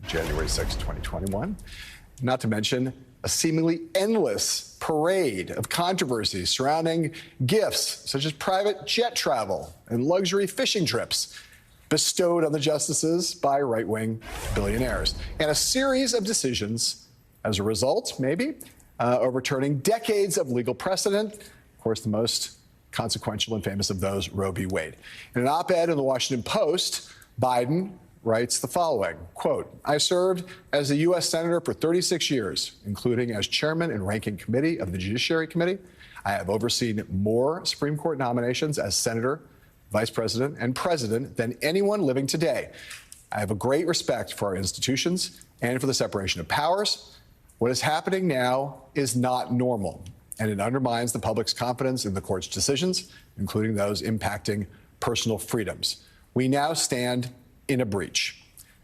January 6, 2021. Not to mention a seemingly endless parade of controversies surrounding gifts such as private jet travel and luxury fishing trips bestowed on the justices by right-wing billionaires, and a series of decisions as a result, maybe, overturning decades of legal precedent. Of course, the most consequential and famous of those, Roe v. Wade. In an op-ed in the Washington Post, Biden writes the following, quote, "I served as a U.S. Senator for 36 years, including as chairman and ranking committee of the Judiciary Committee. I have overseen more Supreme Court nominations as Senator, Vice President, and President than anyone living today. I have a great respect for our institutions and for the separation of powers. What is happening now is not normal, and it undermines the public's confidence in the court's decisions, including those impacting personal freedoms. We now stand in a breach.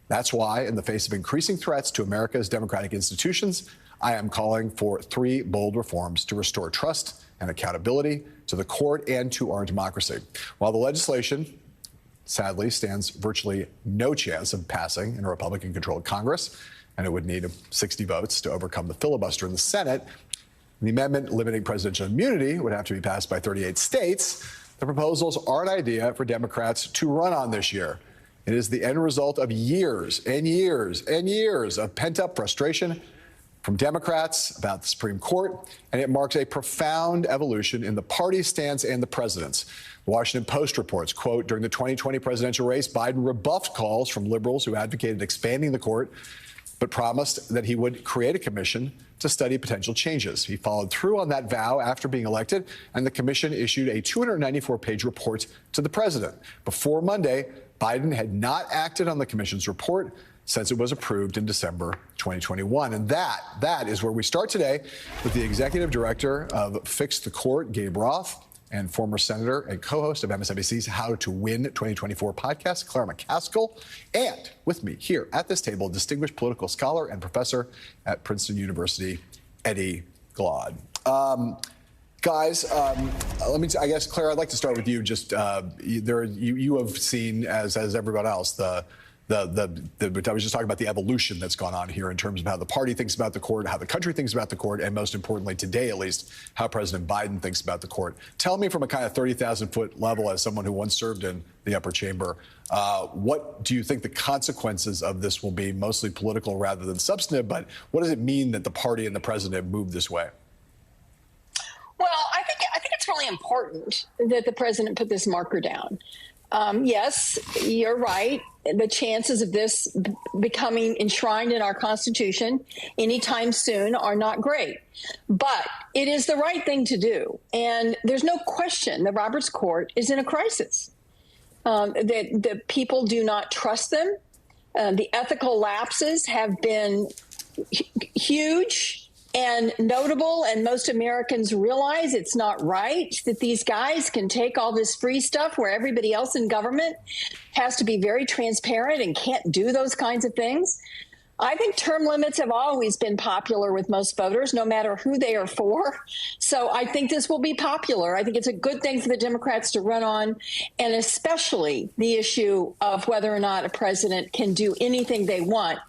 That's why, in the face of increasing threats to America's democratic institutions, I am calling for 3 bold reforms to restore trust and accountability to the court and to our democracy." While the legislation, sadly, stands virtually no chance of passing in a Republican-controlled Congress, and it would need 60 votes to overcome the filibuster in the Senate, the amendment limiting presidential immunity would have to be passed by 38 states. The proposals are an idea for Democrats to run on this year. It is the end result of years and years and years of pent-up frustration from Democrats about the Supreme Court, and it marks a profound evolution in the party stance and the president's. The Washington Post reports, quote, "During the 2020 presidential race, Biden rebuffed calls from liberals who advocated expanding the court, but promised that he would create a commission to study potential changes. He followed through on that vow after being elected, and the commission issued a 294-page report to the president. Before Monday, Biden had not acted on the commission's report since it was approved in December 2021. And that is where we start today with the executive director of Fix the Court, Gabe Roth, and former senator and co-host of MSNBC's How to Win 2024 podcast, Claire McCaskill. And with me here at this table, distinguished political scholar and professor at Princeton University, Eddie Glaude. Guys, I guess, Claire, I'd like to start with you. Just you have seen, as everyone else, I was just talking about the evolution that's gone on here in terms of how the party thinks about the court, how the country thinks about the court, and most importantly today, at least, how President Biden thinks about the court. Tell me from a kind of 30,000-foot level, as someone who once served in the upper chamber, what do you think the consequences of this will be? Mostly political rather than substantive, but what does it mean that the party and the president have moved this way? Well, I think it's really important that the president put this marker down. Yes, you're right. The chances of this becoming enshrined in our Constitution anytime soon are not great. But it is the right thing to do. And there's no question the Roberts Court is in a crisis. The people do not trust them. The ethical lapses have been huge and notable, and most Americans realize it's not right that these guys can take all this free stuff where everybody else in government has to be very transparent and can't do those kinds of things. I think term limits have always been popular with most voters, no matter who they are for. So I think this will be popular. I think it's a good thing for the Democrats to run on, and especially the issue of whether or not a president can do anything they want,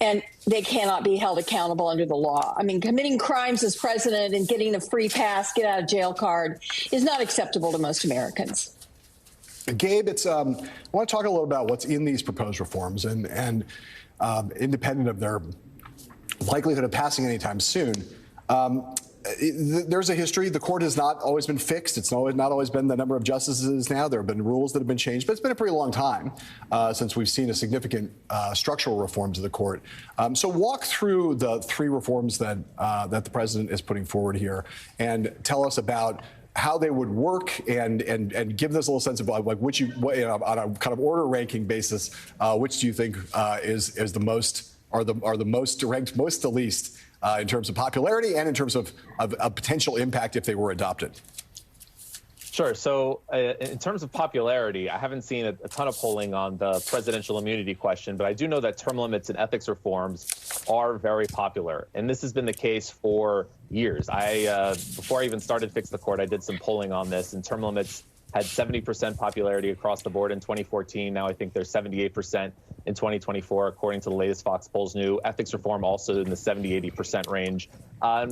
and they cannot be held accountable under the law. I mean, committing crimes as president and getting a free pass, get out of jail card is not acceptable to most Americans. Gabe, I want to talk a little about what's in these proposed reforms, and independent of their likelihood of passing anytime soon. There's a history. The court has not always been fixed. It's not always been the number of justices now. There have been rules that have been changed, but it's been a pretty long time since we've seen a significant structural reform to the court. So walk through the 3 reforms that the president is putting forward here, and tell us about how they would work, and give us a little sense of like which on a kind of order ranking basis, which do you think is the most, are the most ranked most to least in terms of popularity and in terms of potential impact if they were adopted? Sure. So in terms of popularity, I haven't seen a ton of polling on the presidential immunity question, but I do know that term limits and ethics reforms are very popular. And this has been the case for years. Before I even started Fix the Court, I did some polling on this, and term limits had 70% popularity across the board in 2014. Now I think they're 78%. in 2024, according to the latest Fox Polls new. Ethics reform also in the 70-80% range.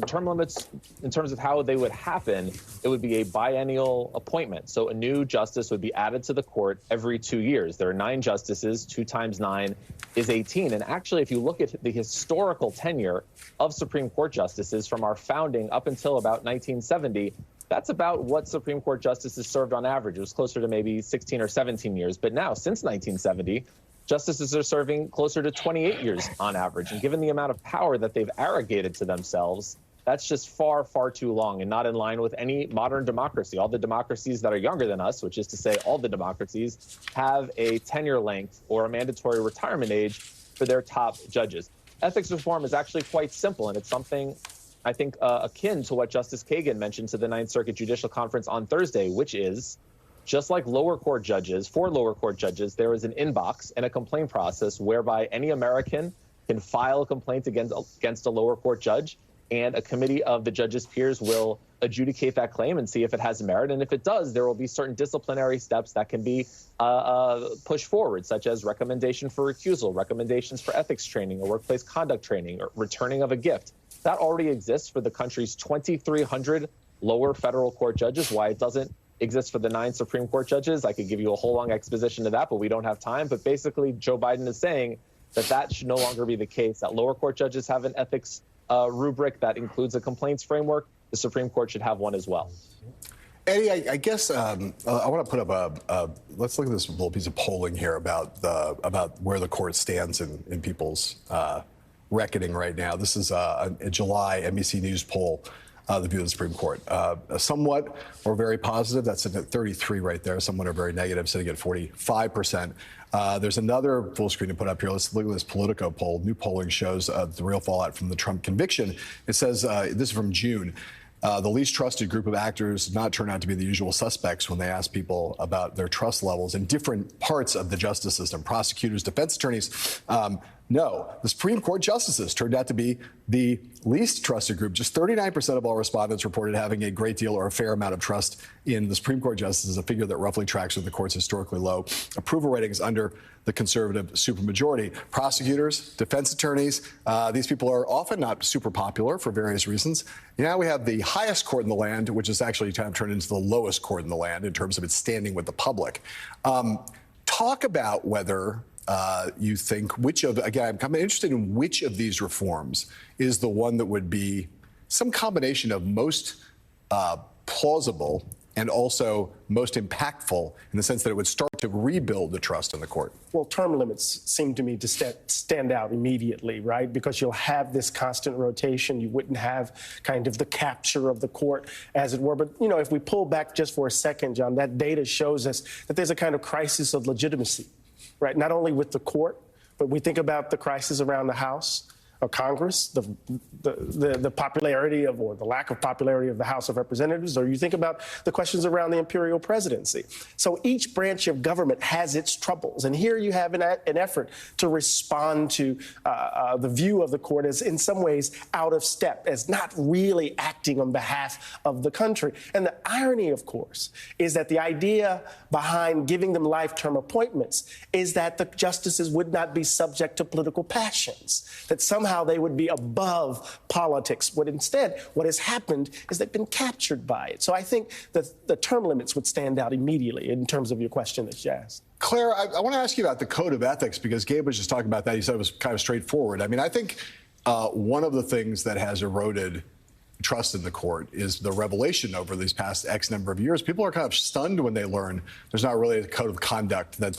Term limits, in terms of how they would happen, it would be a biennial appointment. So a new justice would be added to the court every 2 years. There are 9 justices. 2 times 9 is 18. And actually, if you look at the historical tenure of Supreme Court justices from our founding up until about 1970, that's about what Supreme Court justices served on average. It was closer to maybe 16 or 17 years. But now, since 1970, justices are serving closer to 28 years on average. And given the amount of power that they've arrogated to themselves, that's just far, far too long and not in line with any modern democracy. All the democracies that are younger than us, which is to say all the democracies, have a tenure length or a mandatory retirement age for their top judges. Ethics reform is actually quite simple, and it's something I think akin to what Justice Kagan mentioned to the Ninth Circuit Judicial Conference on Thursday, which is just like lower court judges, for lower court judges, there is an inbox and a complaint process whereby any American can file a complaint against a lower court judge, and a committee of the judge's peers will adjudicate that claim and see if it has merit. And if it does, there will be certain disciplinary steps that can be pushed forward, such as recommendation for recusal, recommendations for ethics training or workplace conduct training, or returning of a gift. That already exists for the country's 2,300 lower federal court judges. Why it doesn't exist for the 9 Supreme Court judges, I could give you a whole long exposition to that, but we don't have time. But basically, Joe Biden is saying that should no longer be the case, that lower court judges have an ethics rubric that includes a complaints framework. The Supreme Court should have one as well. Eddie, I guess I want to put up let's look at this little piece of polling here about where the court stands in people's reckoning right now. This is a July NBC News poll, the view of the Supreme Court. Somewhat or very positive, that's sitting at 33 right there. Somewhat or very negative, sitting at 45%. There's another full screen to put up here. Let's look at this Politico poll. New polling shows the real fallout from the Trump conviction. It says, this is from June, the least trusted group of actors did not turn out to be the usual suspects when they asked people about their trust levels in different parts of the justice system. Prosecutors, defense attorneys, no. The Supreme Court justices turned out to be the least trusted group. Just 39% of all respondents reported having a great deal or a fair amount of trust in the Supreme Court justices, a figure that roughly tracks with the court's historically low approval ratings under the conservative supermajority. Prosecutors, defense attorneys, these people are often not super popular for various reasons. Now we have the highest court in the land, which is actually kind of turned into the lowest court in the land in terms of its standing with the public. Talk about whether you think again, I'm interested in which of these reforms is the one that would be some combination of most plausible and also most impactful in the sense that it would start to rebuild the trust in the court. Well, term limits seem to me to stand out immediately, right? Because you'll have this constant rotation. You wouldn't have kind of the capture of the court, as it were. But, you know, if we pull back just for a second, John, that data shows us that there's a kind of crisis of legitimacy, right? Not only with the court, but we think about the crisis around the House or Congress, the popularity of, or the lack of popularity of the House of Representatives, or you think about the questions around the imperial presidency. So each branch of government has its troubles. And here you have an effort to respond to the view of the court as in some ways out of step, as not really acting on behalf of the country. And the irony, of course, is that the idea behind giving them life-term appointments is that the justices would not be subject to political passions, that somehow they would be above politics. But instead, what has happened is they've been captured by it. So I think that the term limits would stand out immediately in terms of your question that you asked. Claire, I want to ask you about the code of ethics, because Gabe was just talking about that. He said it was kind of straightforward. I mean, I think one of the things that has eroded trust in the court is the revelation over these past X number of years. People are kind of stunned when they learn there's not really a code of conduct, that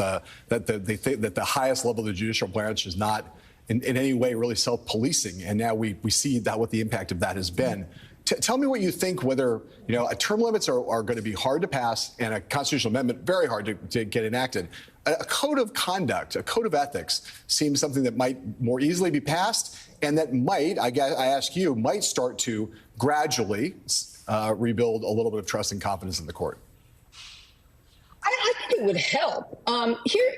the highest level of the judicial branch is not in any way really self-policing. And now we see that what the impact of that has been. Tell me what you think, whether, you know, term limits are going to be hard to pass and a constitutional amendment very hard to get enacted. A code of conduct, a code of ethics seems something that might more easily be passed and that might, I ask you, might start to gradually rebuild a little bit of trust and confidence in the court. I think it would help.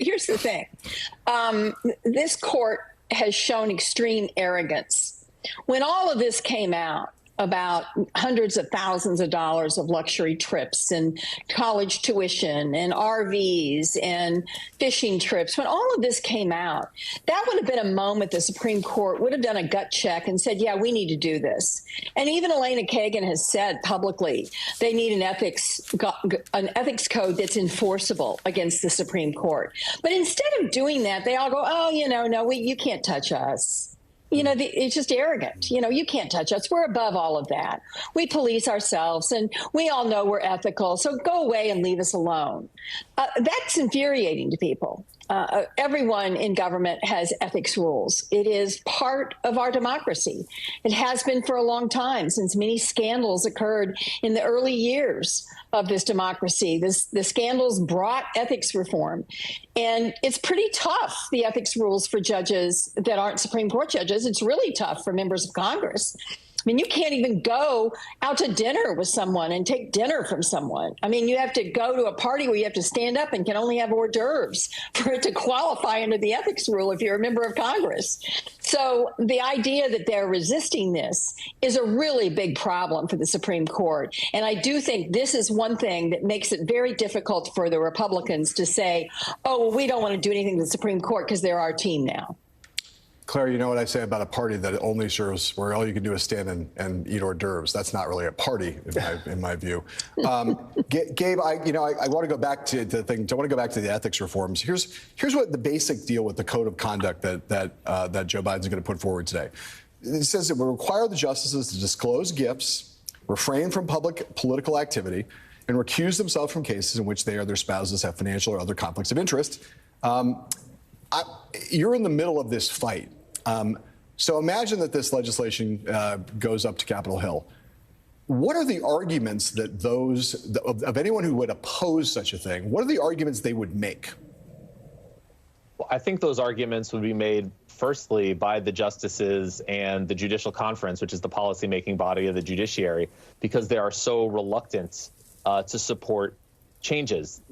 Here's the thing. This court has shown extreme arrogance. When all of this came out, about hundreds of thousands of dollars of luxury trips and college tuition and RVs and fishing trips. When all of this came out, that would have been a moment the Supreme Court would have done a gut check and said, yeah, we need to do this. And even Elena Kagan has said publicly they need an ethics code that's enforceable against the Supreme Court. But instead of doing that, they all go, oh, no, you can't touch us. It's just arrogant. You can't touch us. We're above all of that. We police ourselves, and we all know we're ethical. So go away and leave us alone. That's infuriating to people. Everyone in government has ethics rules. It is part of our democracy. It has been for a long time, since many scandals occurred in the early years of this democracy. The scandals brought ethics reform. And it's pretty tough, the ethics rules for judges that aren't Supreme Court judges. It's really tough for members of Congress. I mean, you can't even go out to dinner with someone and take dinner from someone. I mean, you have to go to a party where you have to stand up and can only have hors d'oeuvres for it to qualify under the ethics rule if you're a member of Congress. So the idea that they're resisting this is a really big problem for the Supreme Court. And I do think this is one thing that makes it very difficult for the Republicans to say, oh, well, we don't want to do anything to the Supreme Court because they're our team now. Claire, you know what I say about a party that only serves where all you can do is stand and eat hors d'oeuvres. That's not really a party, in my view. Gabe, I want to go back to the thing. I want to go back to the ethics reforms. Here's what the basic deal with the code of conduct that Joe Biden's going to put forward today. It says it will require the justices to disclose gifts, refrain from public political activity, and recuse themselves from cases in which they or their spouses have financial or other conflicts of interest. You're in the middle of this fight. So imagine that this legislation goes up to Capitol Hill. What are the arguments that of anyone who would oppose such a thing, what are the arguments they would make? Well, I think those arguments would be made firstly by the justices and the Judicial Conference, which is the policymaking body of the judiciary, because they are so reluctant to support changes.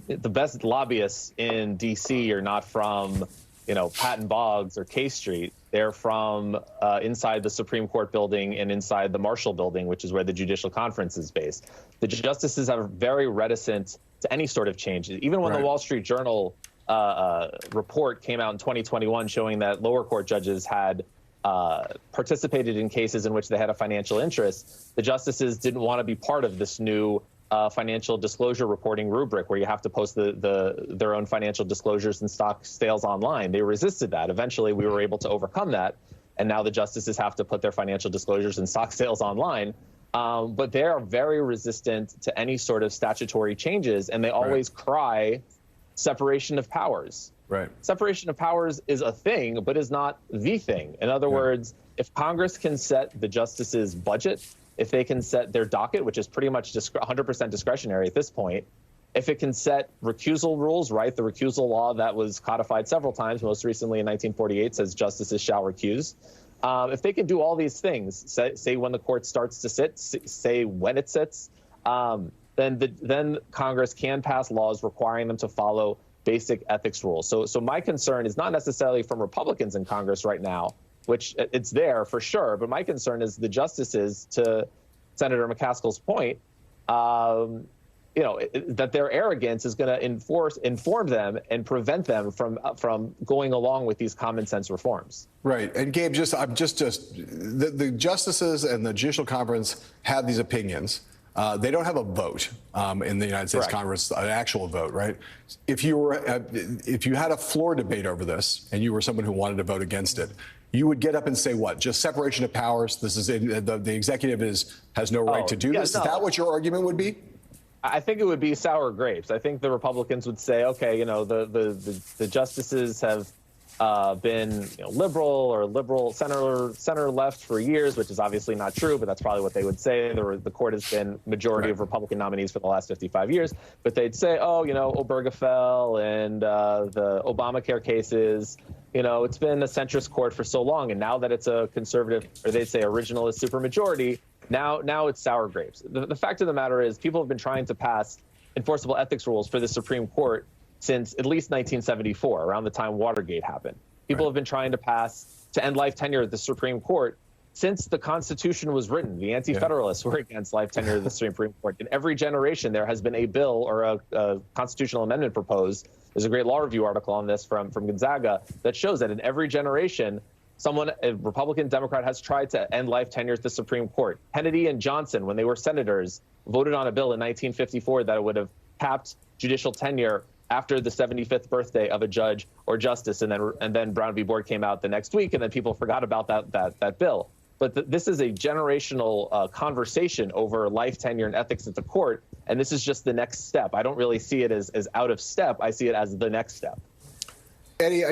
The best lobbyists in D.C. are not from Patton Boggs or K Street. They're from inside the Supreme Court building and inside the Marshall building, which is where the Judicial Conference is based. The justices are very reticent to any sort of change. Even when the Wall Street Journal report came out in 2021 showing that lower court judges had participated in cases in which they had a financial interest, the justices didn't want to be part of this new financial disclosure reporting rubric where you have to post their own financial disclosures and stock sales online. They resisted that. Eventually, we were able to overcome that, and now the justices have to put their financial disclosures and stock sales online. But they are very resistant to any sort of statutory changes, and they always cry separation of powers. Right. Separation of powers is a thing, but is not the thing. In other words, if Congress can set the justices' budget, if they can set their docket, which is pretty much 100% discretionary at this point, if it can set recusal rules, right? The recusal law that was codified several times, most recently in 1948, says justices shall recuse. If they can do all these things, say when the court starts to sit, say when it sits, then Congress can pass laws requiring them to follow basic ethics rules. So my concern is not necessarily from Republicans in Congress right now, which it's there for sure. But my concern is the justices, to Senator McCaskill's point, that their arrogance is going to inform them and prevent them from going along with these common sense reforms. Right. And Gabe, the justices and the Judicial Conference have these opinions. They don't have a vote in the United States Congress, an actual vote, right? If you had a floor debate over this and you were someone who wanted to vote against it, you would get up and say what? Just separation of powers. This is the executive has no right to do this. No. Is that what your argument would be? I think it would be sour grapes. I think the Republicans would say, okay, the justices have been liberal center left for years, which is obviously not true, but that's probably what they would say. The court has been majority of Republican nominees for the last 55 years, but they'd say, Obergefell and the Obamacare cases, it's been a centrist court for so long, and now that it's a conservative, or they'd say originalist supermajority, now it's sour grapes. The fact of the matter is people have been trying to pass enforceable ethics rules for the Supreme Court since at least 1974, around the time Watergate happened. People have been trying to end life tenure at the Supreme Court since the Constitution was written. The Anti-Federalists were against life tenure of the Supreme Court. In every generation, there has been a bill or a constitutional amendment proposed. There's a great law review article on this from Gonzaga that shows that in every generation, a Republican, Democrat, has tried to end life tenure at the Supreme Court. Kennedy and Johnson, when they were senators, voted on a bill in 1954 that would have capped judicial tenure after the 75th birthday of a judge or justice, and then Brown v. Board came out the next week, and then people forgot about that bill. But this is a generational conversation over life tenure and ethics at the court, and this is just the next step. I don't really see it as out of step. I see it as the next step. Eddie,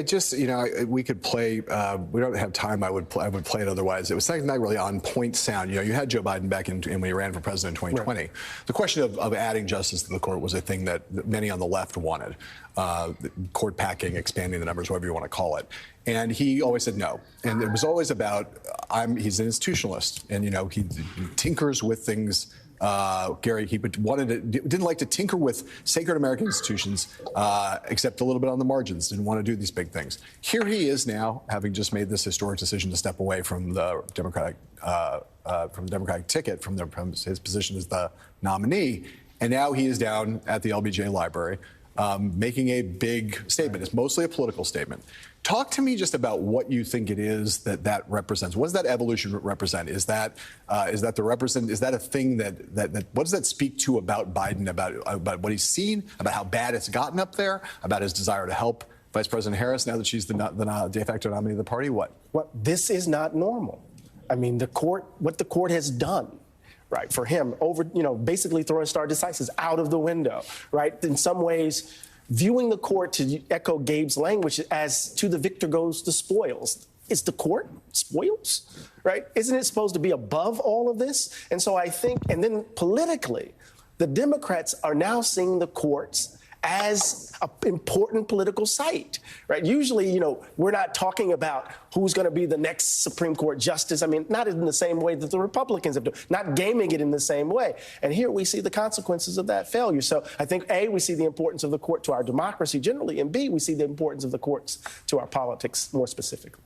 we could play. We don't have time. I would play it otherwise. It was not really on point sound. You had Joe Biden back in when he ran for president in 2020. Right. The question of adding justice to the court was a thing that many on the left wanted. Court packing, expanding the numbers, whatever you want to call it. And he always said no. And it was always about he's an institutionalist, and he tinkers with things. Gary, he didn't like to tinker with sacred American institutions, except a little bit on the margins. Didn't want to do these big things. Here he is now, having just made this historic decision to step away from the Democratic ticket, from his position as the nominee, and now he is down at the LBJ Library, making a big statement. It's mostly a political statement. Talk to me just about what you think it is that represents. What does that evolution represent? Is that a thing that what does that speak to about Biden, about what he's seen, about how bad it's gotten up there, about his desire to help Vice President Harris now that she's the de facto nominee of the party? What? Well, this is not normal. I mean, what the court has done, right, for him over, basically throwing stare decisis out of the window, right? In some ways, viewing the court, to echo Gabe's language, as to the victor goes the spoils. Is the court spoils, right? Isn't it supposed to be above all of this? And so I think, and then politically, the Democrats are now seeing the courts as an important political site, right? Usually, we're not talking about who's going to be the next Supreme Court justice. I mean, not in the same way that the Republicans have done, not gaming it in the same way. And here we see the consequences of that failure. So I think, A, we see the importance of the court to our democracy generally, and B, we see the importance of the courts to our politics more specifically.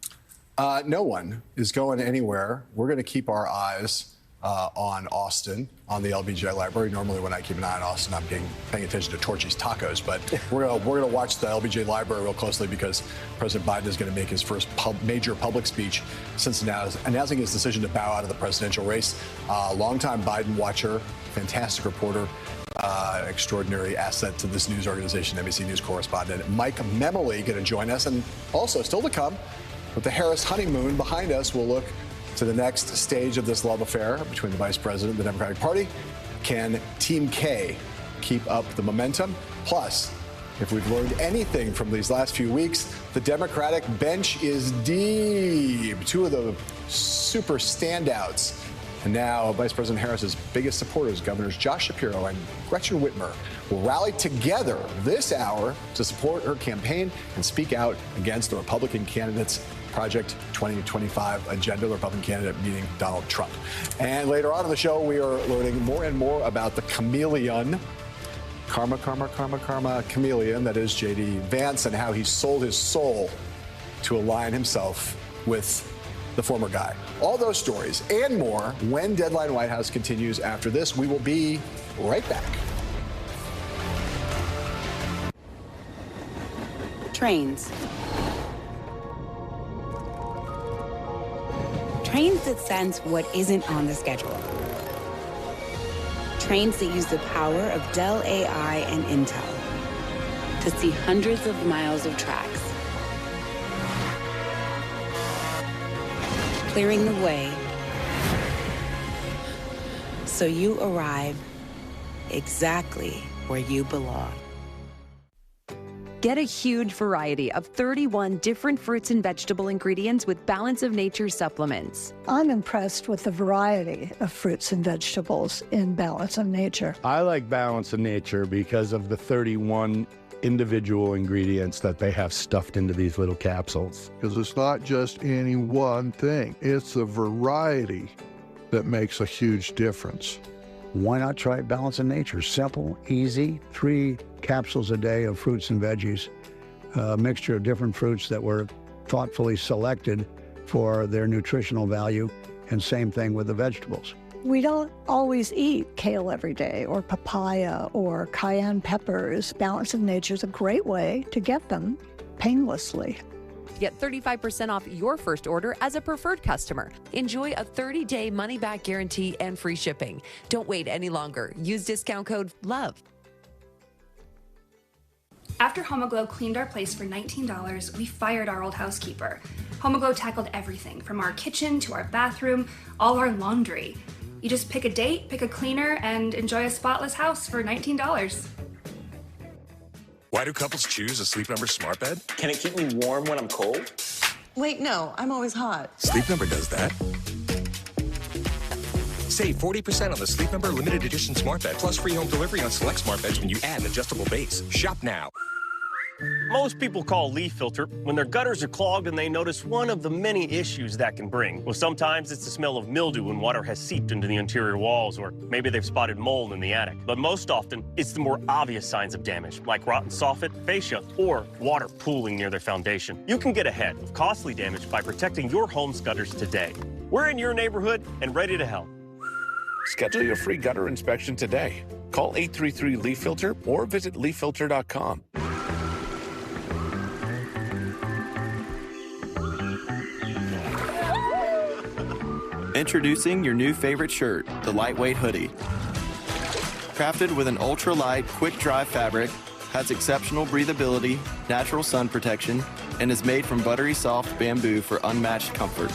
No one is going anywhere. We're going to keep our eyes on Austin, on the LBJ Library. Normally when I keep an eye on Austin, I'm paying attention to Torchy's Tacos, but we're gonna watch the LBJ Library real closely because President Biden is going to make his first major public speech since announcing his decision to bow out of the presidential race. Longtime Biden watcher, fantastic reporter, extraordinary asset to this news organization, NBC News correspondent Mike Memoli, going to join us. And also, still to come, with the Harris honeymoon behind us, we'll look to the next stage of this love affair between the Vice President and the Democratic Party. Can Team K keep up the momentum? Plus, if we've learned anything from these last few weeks, the Democratic bench is deep. Two of the super standouts. And now Vice President Harris's biggest supporters, Governors Josh Shapiro and Gretchen Whitmer, will rally together this hour to support her campaign and speak out against the Republican candidates' Project 2025 agenda, the Republican candidate meeting Donald Trump. And later on in the show, we are learning more and more about the chameleon, karma chameleon, that is J.D. Vance, and how he sold his soul to align himself with the former guy. All those stories and more when Deadline White House continues after this. We will be right back. Trains. Trains that sense what isn't on the schedule. Trains that use the power of Dell AI and Intel to see hundreds of miles of tracks, clearing the way so you arrive exactly where you belong. Get a huge variety of 31 different fruits and vegetable ingredients with Balance of Nature supplements. I'm impressed with the variety of fruits and vegetables in Balance of Nature. I like Balance of Nature because of the 31 individual ingredients that they have stuffed into these little capsules. Because it's not just any one thing. It's the variety that makes a huge difference. Why not try Balance of Nature? Simple, easy, 3 capsules a day of fruits and veggies, a mixture of different fruits that were thoughtfully selected for their nutritional value And same thing with the vegetables. We don't always eat kale every day, or papaya, or cayenne peppers. Balance of Nature is a great way to get them painlessly. Get 35% off your first order as a preferred customer. Enjoy a 30-day money-back guarantee and free shipping. Don't wait any longer. Use discount code LOVE. After Homoglow cleaned our place for $19, we fired our old housekeeper. Homoglow tackled everything, from our kitchen to our bathroom, all our laundry. You just pick a date, pick a cleaner, and enjoy a spotless house for $19. Why do couples choose a Sleep Number smart bed? Can it keep me warm when I'm cold? Wait, no, I'm always hot. Sleep Number does that. Save 40% on the Sleep Number limited edition smart bed, plus free home delivery on select smart beds when you add an adjustable base. Shop now. Most people call leaf filter when their gutters are clogged and they notice one of the many issues that can bring. Well, sometimes it's the smell of mildew when water has seeped into the interior walls, or maybe they've spotted mold in the attic. But most often, it's the more obvious signs of damage, like rotten soffit, fascia, or water pooling near their foundation. You can get ahead of costly damage by protecting your home's gutters today. We're in your neighborhood and ready to help. Schedule your free gutter inspection today. Call 833-LEAF-FILTER or visit leaffilter.com. Introducing your new favorite shirt, the lightweight hoodie. Crafted with an ultra-light, quick-dry fabric, has exceptional breathability, natural sun protection, and is made from buttery soft bamboo for unmatched comfort.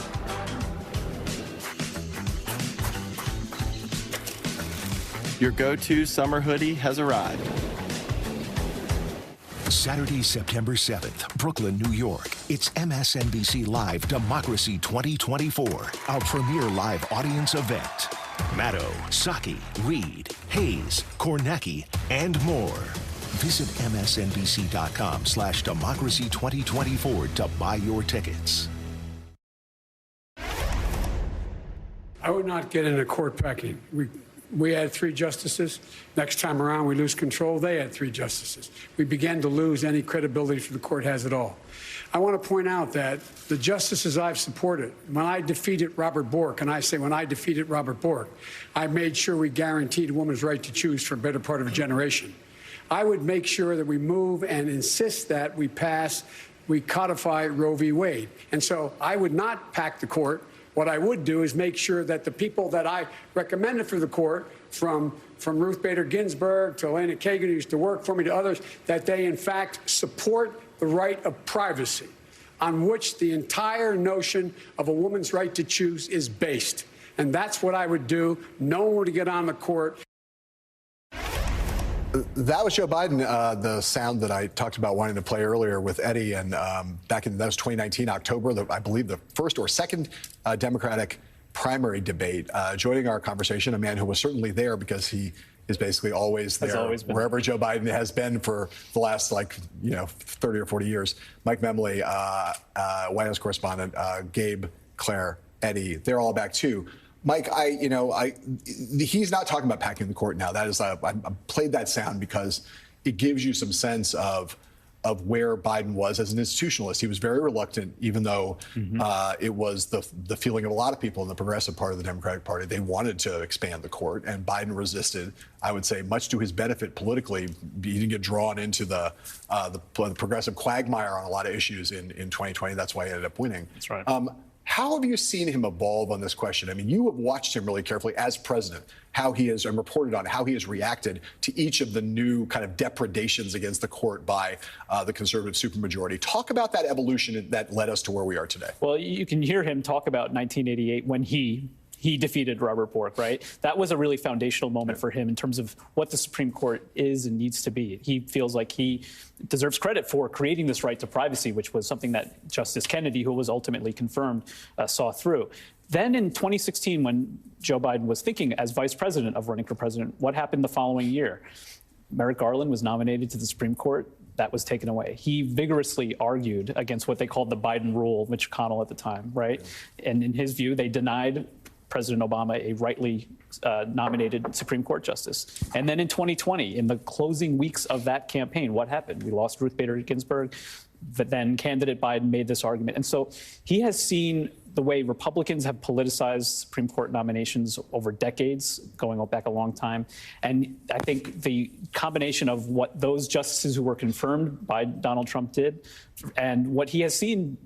Your go-to summer hoodie has arrived. Saturday, September 7th, Brooklyn, New York. It's MSNBC Live Democracy 2024, our premier live audience event. Maddow, Psaki, Reed, Hayes, Kornacki, and more. Visit msnbc.com/democracy 2024 to buy your tickets. I would not get in a court packing. We had 3 justices. Next time around, we lose control. They had 3 justices. We began to lose any credibility for the court has at all. I want to point out that the justices I've supported, when I defeated Robert Bork, and I say when I defeated Robert Bork, I made sure we guaranteed a woman's right to choose for a better part of a generation. I would make sure that we move and insist that we codify Roe v. Wade. And so I would not pack the court. What I would do is make sure that the people that I recommended for the court, from Ruth Bader Ginsburg to Elena Kagan, who used to work for me, to others, that they in fact support the right of privacy, on which the entire notion of a woman's right to choose is based. And that's what I would do. No one would get on the court. That was Joe Biden, the sound that I talked about wanting to play earlier with Eddie, and that was 2019, October, I believe the first or second Democratic primary debate. Joining our conversation, a man who was certainly there because he is basically always there, wherever Joe Biden has been for the last 30 or 40 years. Mike Memley, White House correspondent, Gabe, Claire, Eddie, they're all back too. Mike, he's not talking about packing the court now. That is, I played that sound because it gives you some sense of where Biden was as an institutionalist. He was very reluctant, even though it was the feeling of a lot of people in the progressive part of the Democratic Party. They wanted to expand the court, and Biden resisted, I would say, much to his benefit politically. He didn't get drawn into the progressive quagmire on a lot of issues in 2020. That's why he ended up winning. That's right. How have you seen him evolve on this question? I mean, you have watched him really carefully as president, how he has, and reported on how he has reacted to each of the new kind of depredations against the court by the conservative supermajority. Talk about that evolution that led us to where we are today. Well, you can hear him talk about 1988 when he defeated Robert Bork, right? That was a really foundational moment for him in terms of what the Supreme Court is and needs to be. He feels like he deserves credit for creating this right to privacy, which was something that Justice Kennedy, who was ultimately confirmed, saw through. Then in 2016, when Joe Biden was thinking as vice president of running for president, what happened the following year? Merrick Garland was nominated to the Supreme Court. That was taken away. He vigorously argued against what they called the Biden rule, Mitch McConnell at the time, right? And in his view, they denied President Obama a rightly nominated Supreme Court justice. And then in 2020, in the closing weeks of that campaign, what happened? We lost Ruth Bader Ginsburg. But then candidate Biden made this argument. And so he has seen the way Republicans have politicized Supreme Court nominations over decades, going back a long time. And I think the combination of what those justices who were confirmed by Donald Trump did and what he has seen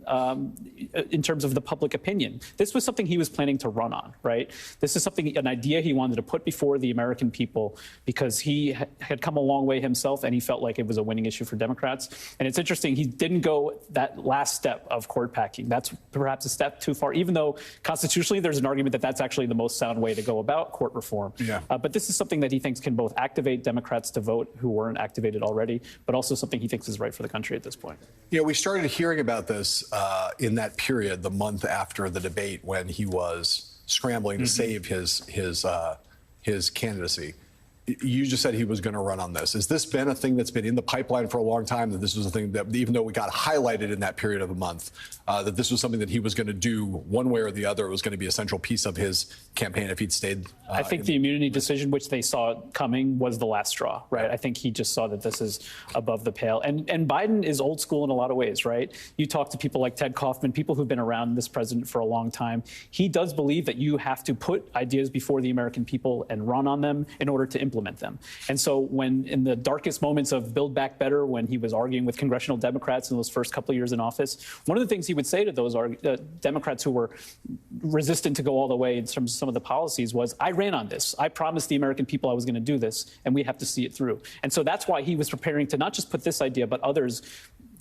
in terms of the public opinion. This was something he was planning to run on, right? This is an idea he wanted to put before the American people because he had come a long way himself and he felt like it was a winning issue for Democrats. And it's interesting, he didn't go that last step of court packing. That's perhaps a step too far, even though constitutionally there's an argument that that's actually the most sound way to go about court reform. Yeah. But this is something that he thinks can both activate Democrats to vote who weren't activated already, but also something he thinks is right for the country at this point. Yeah, we started hearing about this in that period, the month after the debate, when he was scrambling to save his candidacy. You just said he was going to run on this. Has this been a thing that's been in the pipeline for a long time, that this was a thing that, even though we got highlighted in that period of a month, that this was something that he was going to do one way or the other? It was going to be a central piece of his campaign if he'd stayed? I think the immunity decision, which they saw coming, was the last straw, right? I think he just saw that this is above the pale. And Biden is old school in a lot of ways, right? You talk to people like Ted Kaufman, people who've been around this president for a long time. He does believe that you have to put ideas before the American people and run on them in order to implement them. And so when in the darkest moments of Build Back Better, when he was arguing with congressional Democrats in those first couple of years in office, one of the things he would say to those Democrats who were resistant to go all the way in terms of some of the policies was, I ran on this. I promised the American people I was going to do this, and we have to see it through. And so that's why he was preparing to not just put this idea, but others.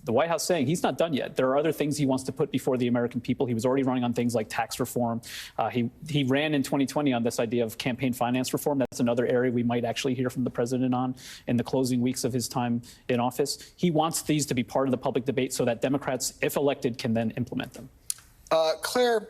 The White House saying he's not done yet. There are other things he wants to put before the American people. He was already running on things like tax reform. He ran in 2020 on this idea of campaign finance reform. That's another area we might actually hear from the president on in the closing weeks of his time in office. He wants these to be part of the public debate so that Democrats, if elected, can then implement them. Claire,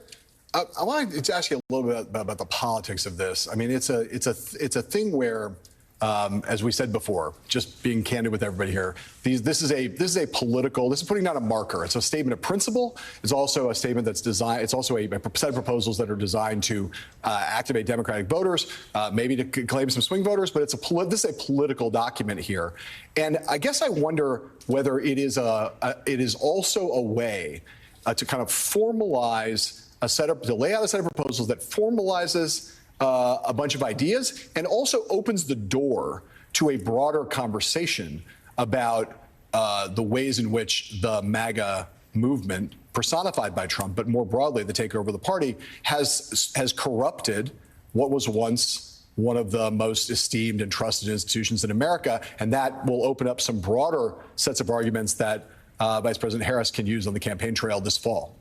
I wanted to ask you a little bit about the politics of this. I mean, it's a thing where, as we said before, just being candid with everybody here, this is putting down a marker. It's a statement of principle. It's also a statement that's designed. It's also a set of proposals that are designed to activate Democratic voters, maybe to claim some swing voters. But this is a political document here, and I guess I wonder whether it is also a way to kind of formalize to lay out a set of proposals that formalizes a bunch of ideas and also opens the door to a broader conversation about the ways in which the MAGA movement, personified by Trump, but more broadly the takeover of the party, has corrupted what was once one of the most esteemed and trusted institutions in America. And that will open up some broader sets of arguments that Vice President Harris can use on the campaign trail this fall.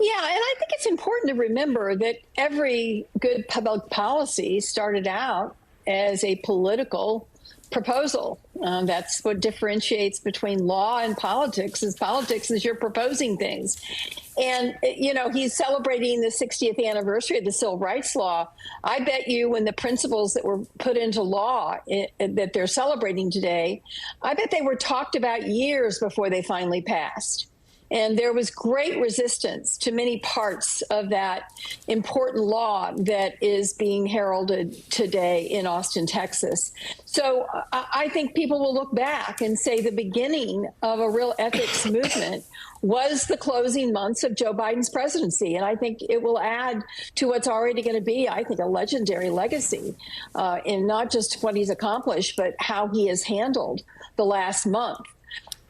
Yeah, and I think it's important to remember that every good public policy started out as a political proposal. That's what differentiates between law and politics. Politics is you're proposing things. And, you know, he's celebrating the 60th anniversary of the Civil Rights Law. I bet you when the principles that were put into law that they're celebrating today, I bet they were talked about years before they finally passed. And there was great resistance to many parts of that important law that is being heralded today in Austin, Texas. So I think people will look back and say the beginning of a real ethics movement was the closing months of Joe Biden's presidency. And I think it will add to what's already going to be, I think, a legendary legacy in not just what he's accomplished, but how he has handled the last month.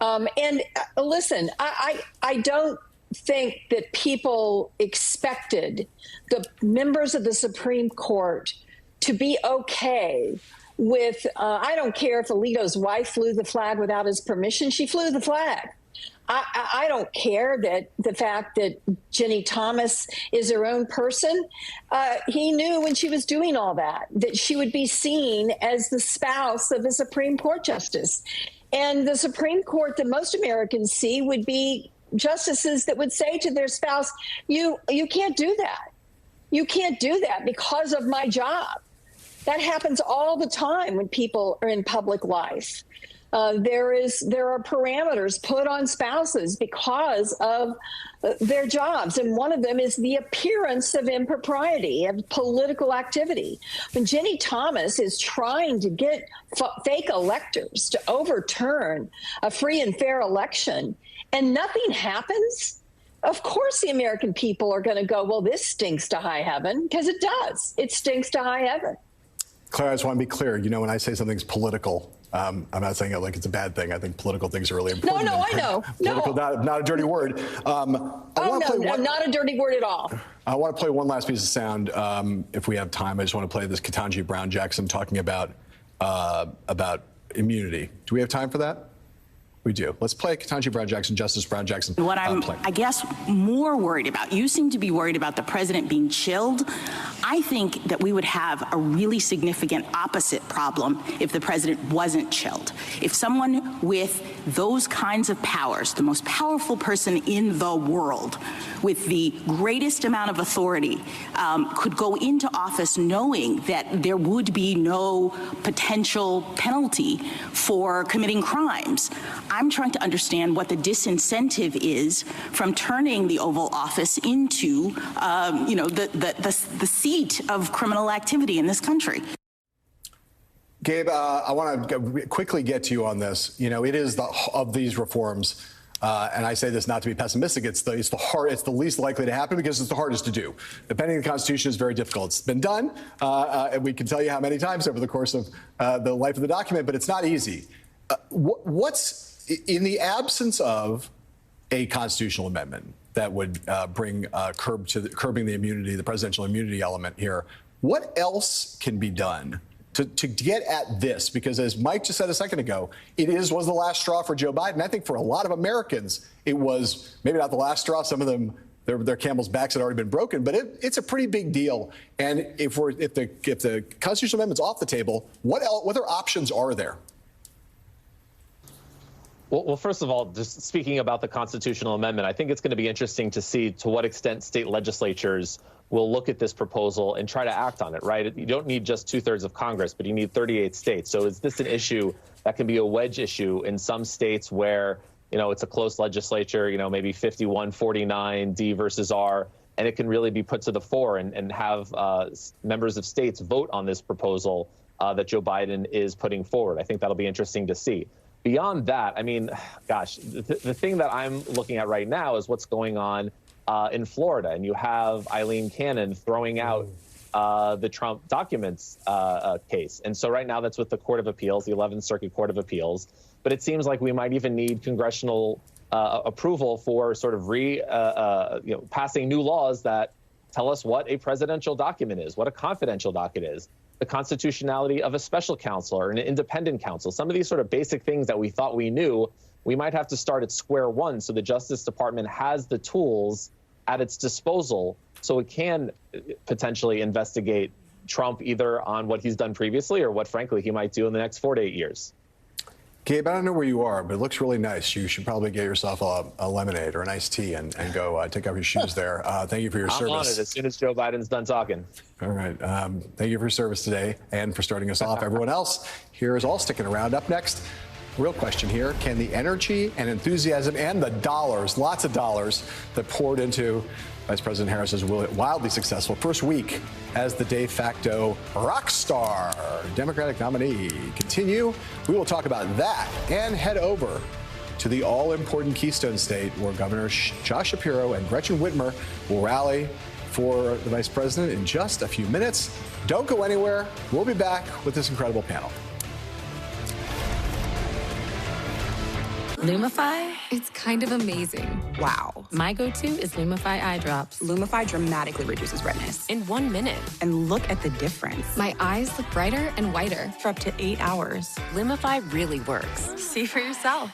And listen, I don't think that people expected the members of the Supreme Court to be okay with, I don't care if Alito's wife flew the flag without his permission, she flew the flag. I don't care that the fact that Jenny Thomas is her own person. He knew when she was doing all that she would be seen as the spouse of a Supreme Court justice. And the Supreme Court that most Americans see would be justices that would say to their spouse, you can't do that. You can't do that because of my job. That happens all the time when people are in public life. There are parameters put on spouses because of their jobs. And one of them is the appearance of impropriety, of political activity. When Jenny Thomas is trying to get fake electors to overturn a free and fair election and nothing happens, of course the American people are going to go, well, this stinks to high heaven, because it does. It stinks to high heaven. Claire, I just want to be clear. You know, when I say something's political, I'm not saying it like it's a bad thing. I think political things are really important. No, I know. Political, not a dirty word. Not a dirty word at all. I want to play one last piece of sound. If we have time, I just want to play this Ketanji Brown Jackson talking about immunity. Do we have time for that? We do. Let's play Ketanji Brown Jackson, Justice Brown Jackson. What I'm, I guess, more worried about, you seem to be worried about the president being chilled. I think that we would have a really significant opposite problem if the president wasn't chilled. If someone with those kinds of powers, the most powerful person in the world, with the greatest amount of authority, could go into office knowing that there would be no potential penalty for committing crimes. I'm trying to understand what the disincentive is from turning the Oval Office into, the seat of criminal activity in this country. Gabe, I want to quickly get to you on this. You know, it is of these reforms, and I say this not to be pessimistic. It's the least likely to happen because it's the hardest to do. Defending the Constitution is very difficult. It's been done, and we can tell you how many times over the course of the life of the document, but it's not easy. What's in the absence of a constitutional amendment that would bring curbing the immunity, the presidential immunity element here, what else can be done to get at this? Because as Mike just said a second ago, was the last straw for Joe Biden. I think for a lot of Americans, it was maybe not the last straw. Some of them, their camel's backs had already been broken, but it's a pretty big deal. And if the constitutional amendment's off the table, what other options are there? Well, first of all, just speaking about the constitutional amendment, I think it's going to be interesting to see to what extent state legislatures will look at this proposal and try to act on it, right? You don't need just 2/3 of Congress, but you need 38 states. So is this an issue that can be a wedge issue in some states where, it's a close legislature, maybe 51-49, D versus R, and it can really be put to the fore and have members of states vote on this proposal that Joe Biden is putting forward. I think that'll be interesting to see. Beyond that, I mean, gosh, the thing that I'm looking at right now is what's going on in Florida. And you have Eileen Cannon throwing out the Trump documents case. And so right now that's with the Court of Appeals, the 11th Circuit Court of Appeals. But it seems like we might even need congressional approval for sort of passing new laws that tell us what a presidential document is, what a confidential document is, the constitutionality of a special counsel or an independent counsel. Some of these sort of basic things that we thought we knew, we might have to start at square one so the Justice Department has the tools at its disposal so it can potentially investigate Trump either on what he's done previously or what, frankly, he might do in the next 4 to 8 years. Gabe, I don't know where you are, but it looks really nice. You should probably get yourself a lemonade or an iced tea and go take off your shoes there. Thank you for your service. I'm on it as soon as Joe Biden's done talking. All right. Thank you for your service today and for starting us off. Everyone else here is all sticking around. Up next, real question here. Can the energy and enthusiasm and the dollars, lots of dollars, that poured into Vice President Harris's wildly successful first week as the de facto rock star Democratic nominee continue? We will talk about that and head over to the all-important Keystone State where Governor Josh Shapiro and Gretchen Whitmer will rally for the Vice President in just a few minutes. Don't go anywhere. We'll be back with this incredible panel. Lumify? It's kind of amazing. Wow. My go-to is Lumify eye drops. Lumify dramatically reduces redness. In 1 minute. And look at the difference. My eyes look brighter and whiter. For up to 8 hours. Lumify really works. See for yourself.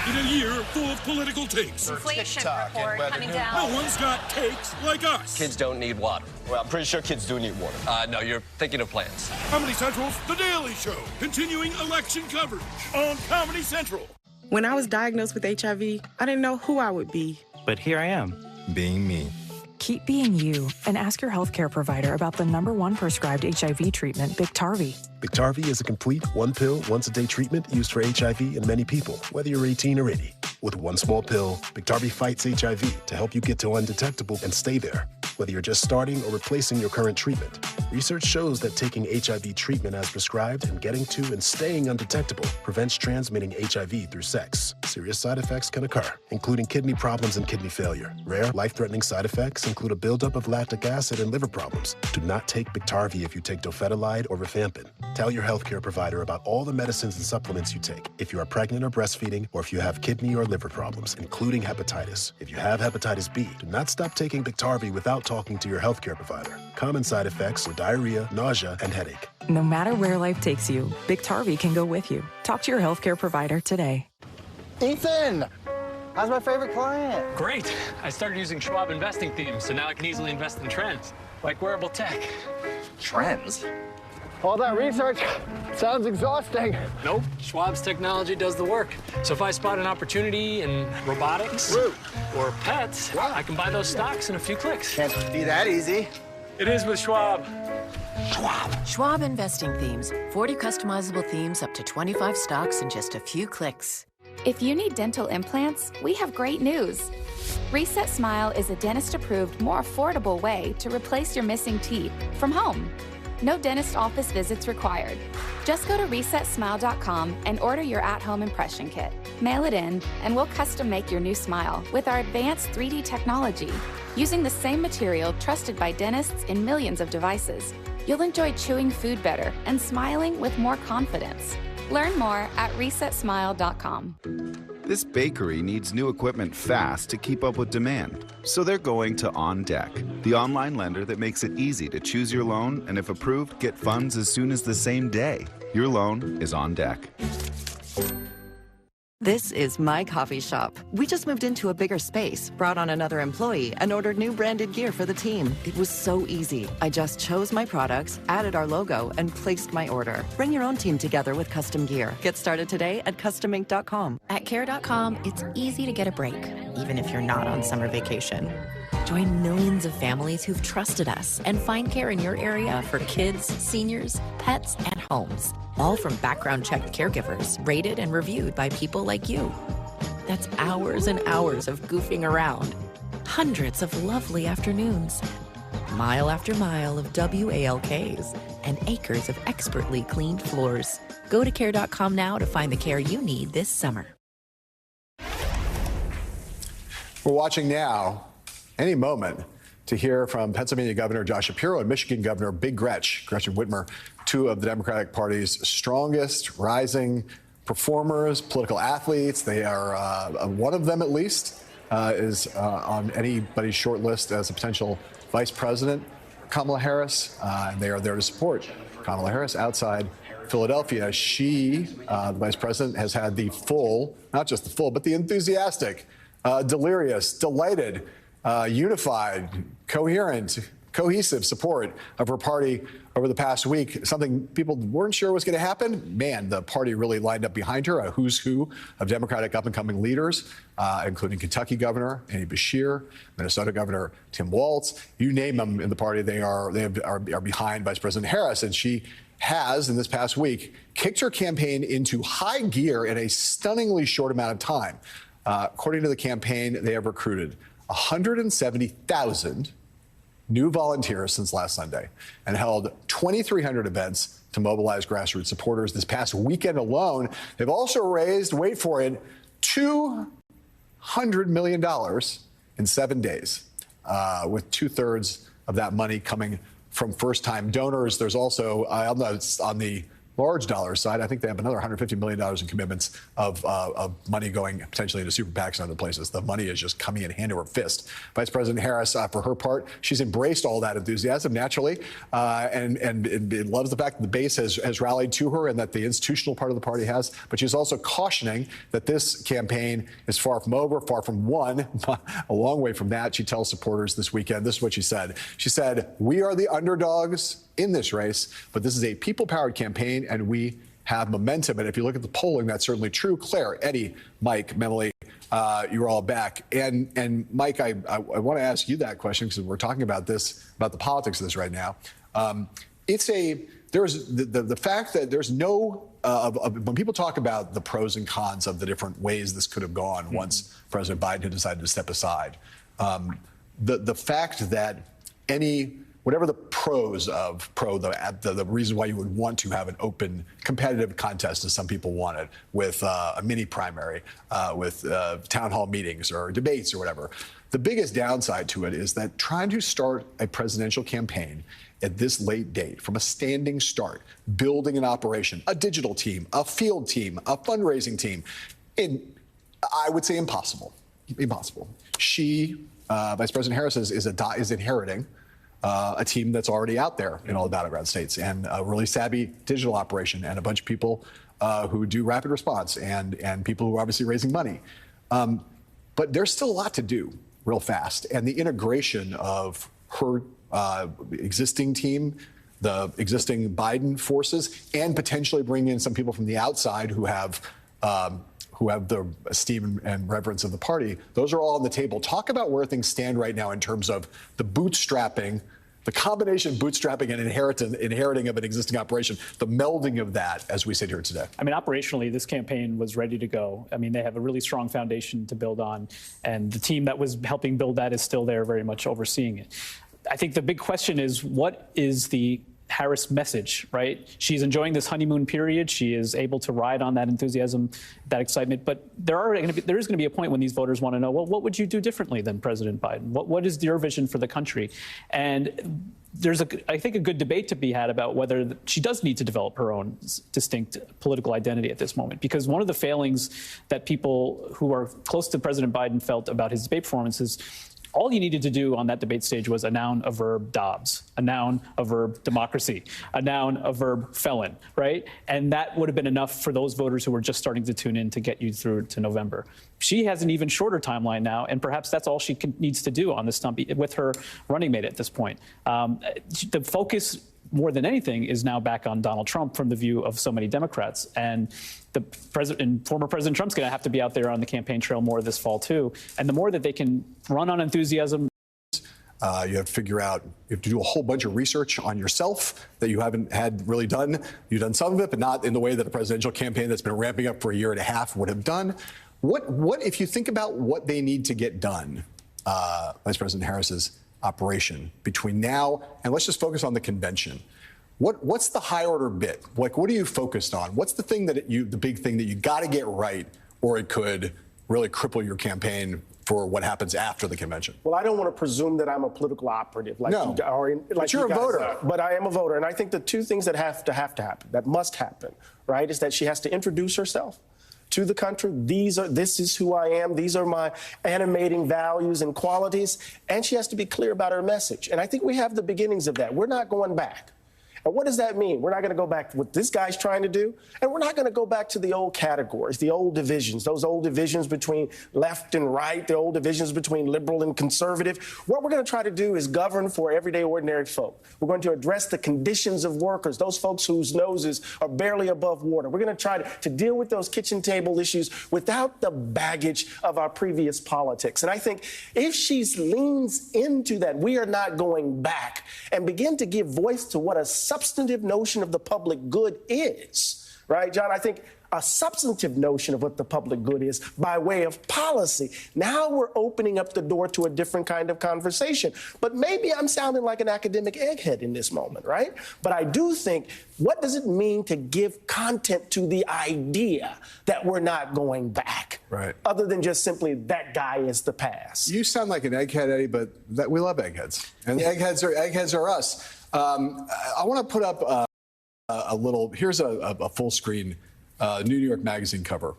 In a year full of political takes. Inflation report coming down. No one's got takes like us. Kids don't need water. Well, I'm pretty sure kids do need water. No, you're thinking of plants. Comedy Central's The Daily Show. Continuing election coverage on Comedy Central. When I was diagnosed with HIV, I didn't know who I would be. But here I am, being me. Keep being you and ask your healthcare provider about the #1 prescribed HIV treatment, Biktarvy. Biktarvy is a complete one-pill, once-a-day treatment used for HIV in many people, whether you're 18 or 80. With one small pill, Biktarvy fights HIV to help you get to undetectable and stay there whether you're just starting or replacing your current treatment. Research shows that taking HIV treatment as prescribed and getting to and staying undetectable prevents transmitting HIV through sex. Serious side effects can occur, including kidney problems and kidney failure. Rare, life-threatening side effects include a buildup of lactic acid and liver problems. Do not take Biktarvy if you take dofetilide or rifampin. Tell your healthcare provider about all the medicines and supplements you take if you are pregnant or breastfeeding, or if you have kidney or liver problems, including hepatitis. If you have hepatitis B, do not stop taking Biktarvy without talking to your healthcare provider. Common side effects are diarrhea, nausea, and headache. No matter where life takes you, Biktarvy can go with you. Talk to your healthcare provider today. Ethan, how's my favorite client? Great. I started using Schwab investing themes, so now I can easily invest in trends, like wearable tech. Trends? All that research sounds exhausting. Nope. Schwab's technology does the work. So if I spot an opportunity in robotics or pets, I can buy those stocks in a few clicks. Can't be that easy. It is with Schwab. Schwab investing themes. 40 customizable themes, up to 25 stocks in just a few clicks. If you need dental implants, we have great news. Reset Smile is a dentist-approved, more affordable way to replace your missing teeth from home. No dentist office visits required. Just go to resetsmile.com and order your at-home impression kit. Mail it in, and we'll custom make your new smile with our advanced 3D technology. Using the same material trusted by dentists in millions of devices, you'll enjoy chewing food better and smiling with more confidence. Learn more at resetsmile.com. This bakery needs new equipment fast to keep up with demand. So they're going to OnDeck, the online lender that makes it easy to choose your loan and, if approved, get funds as soon as the same day. Your loan is on deck. This is my coffee shop. We just moved into a bigger space, brought on another employee, and ordered new branded gear for the team. It was so easy. I just chose my products, added our logo, and placed my order. Bring your own team together with custom gear. Get started today at customink.com. At care.com, it's easy to get a break, even if you're not on summer vacation. Join millions of families who've trusted us and find care in your area for kids, seniors, pets, and homes. All from background-checked caregivers, rated and reviewed by people like you. That's hours and hours of goofing around. Hundreds of lovely afternoons. Mile after mile of WALKs and acres of expertly cleaned floors. Go to care.com now to find the care you need this summer. We're watching now, any moment, to hear from Pennsylvania Governor Josh Shapiro and Michigan Governor Gretchen Whitmer, two of the Democratic Party's strongest rising performers, political athletes. They are, one of them at least, is on anybody's short list as a potential vice president, Kamala Harris. And they are there to support Kamala Harris outside Philadelphia. She, the vice president, has had the full, not just the full, but the enthusiastic, delirious, delighted, unified, coherent, cohesive support of her party over the past week, something people weren't sure was going to happen. Man, the party really lined up behind her, a who's who of Democratic up-and-coming leaders, including Kentucky Governor Andy Beshear, Minnesota Governor Tim Walz. You name them in the party, they are behind Vice President Harris, and she has, in this past week, kicked her campaign into high gear in a stunningly short amount of time. According to the campaign, they have recruited 170,000 new volunteers since last Sunday and held 2,300 events to mobilize grassroots supporters. This past weekend alone, they've also raised, wait for it, $200 million in 7 days, with 2/3 of that money coming from first-time donors. There's also, on the large dollar side, I think they have another $150 million in commitments of money going potentially into super PACs and other places. The money is just coming in hand over fist. Vice President Harris, for her part, she's embraced all that enthusiasm naturally, and loves the fact that the base has rallied to her and that the institutional part of the party has. But she's also cautioning that this campaign is far from over, far from won, a long way from that. She tells supporters this weekend, this is what she said. She said, "We are the underdogs in this race, but this is a people-powered campaign, and we have momentum." And if you look at the polling, that's certainly true. Claire, Eddie, Mike, Memily, you're all back. And Mike, I want to ask you that question because we're talking about this, about the politics of this right now. There's the fact that there's no, when people talk about the pros and cons of the different ways this could have gone once President Biden had decided to step aside, the fact that whatever the pros of the reason why you would want to have an open, competitive contest, as some people wanted, with a mini primary, with town hall meetings or debates or whatever. The biggest downside to it is that trying to start a presidential campaign at this late date, from a standing start, building an operation, a digital team, a field team, a fundraising team, I would say impossible. Impossible. She, Vice President Harris, is inheriting a team that's already out there in all the battleground states, and a really savvy digital operation, and a bunch of people who do rapid response, and people who are obviously raising money. But there's still a lot to do real fast, and the integration of her existing team, the existing Biden forces, and potentially bring in some people from the outside who have the esteem and reverence of the party. Those are all on the table. Talk about where things stand right now in terms of the bootstrapping, the combination of bootstrapping and inheriting of an existing operation, the melding of that as we sit here today. I mean, operationally, this campaign was ready to go. I mean, they have a really strong foundation to build on, and the team that was helping build that is still there, very much overseeing it. I think the big question is, what is the Harris message, right? She's enjoying this honeymoon period. She is able to ride on that enthusiasm, that excitement. But there is going to be a point when these voters want to know, well, what would you do differently than President Biden? What is your vision for the country? And there's, I think, a good debate to be had about whether she does need to develop her own distinct political identity at this moment. Because one of the failings that people who are close to President Biden felt about his debate performances, all you needed to do on that debate stage was a noun, a verb, Dobbs, a noun, a verb, democracy, a noun, a verb, felon, right? And that would have been enough for those voters who were just starting to tune in to get you through to November. She has an even shorter timeline now, and perhaps that's all she needs to do on this stump with her running mate at this point. The focus, more than anything, is now back on Donald Trump from the view of so many Democrats. And former President Trump's going to have to be out there on the campaign trail more this fall, too. And the more that they can run on enthusiasm. You have to figure out, you have to do a whole bunch of research on yourself that you haven't had really done. You've done some of it, but not in the way that a presidential campaign that's been ramping up for a year and a half would have done. What if you think about what they need to get done, Vice President Harris's operation between now and let's just focus on the convention. What's the high order bit? Like, what are you focused on? What's the thing that the big thing that you got to get right, or it could really cripple your campaign for what happens after the convention? Well, I don't want to presume that I'm a political operative. Like no, but you're a voter. But I am a voter, and I think the two things that have to happen, that must happen, right, is that she has to introduce herself to the country. This is who I am. These are my animating values and qualities. And she has to be clear about her message. And I think we have the beginnings of that. We're not going back. And what does that mean? We're not going to go back to what this guy's trying to do, and we're not going to go back to the old categories, the old divisions, those old divisions between left and right, the old divisions between liberal and conservative. What we're going to try to do is govern for everyday ordinary folk. We're going to address the conditions of workers, those folks whose noses are barely above water. We're going to try to deal with those kitchen table issues without the baggage of our previous politics. And I think if she leans into that, we are not going back, and begin to give voice to what a substantive notion of the public good is, right, John? I think a substantive notion of what the public good is by way of policy. Now we're opening up the door to a different kind of conversation. But maybe I'm sounding like an academic egghead in this moment, right? But I do think, what does it mean to give content to the idea that we're not going back? Right. Other than just simply, that guy is the past. You sound like an egghead, Eddie, but we love eggheads. And eggheads are us. I want to put up a little, here's a full screen New York Magazine cover.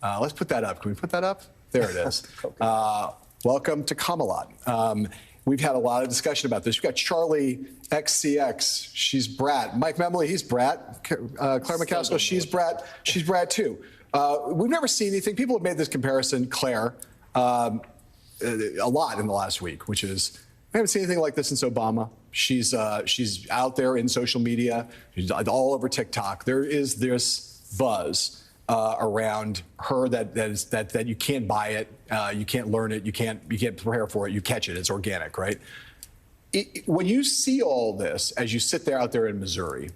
Let's put that up. Can we put that up? There it is. Welcome to Camelot. We've had a lot of discussion about this. We've got Charlie XCX. She's Brat. Mike Memley, he's Brat. Claire McCaskill, she's Brat. She's Brat too. We've never seen anything. People have made this comparison, Claire, a lot in the last week, which is, we haven't seen anything like this since Obama. She's out there in social media. She's all over TikTok. There is this buzz around her that you can't buy it, you can't learn it, you can't prepare for it, you catch it. It's organic, right? When you see all this as you sit there out there in Missouri,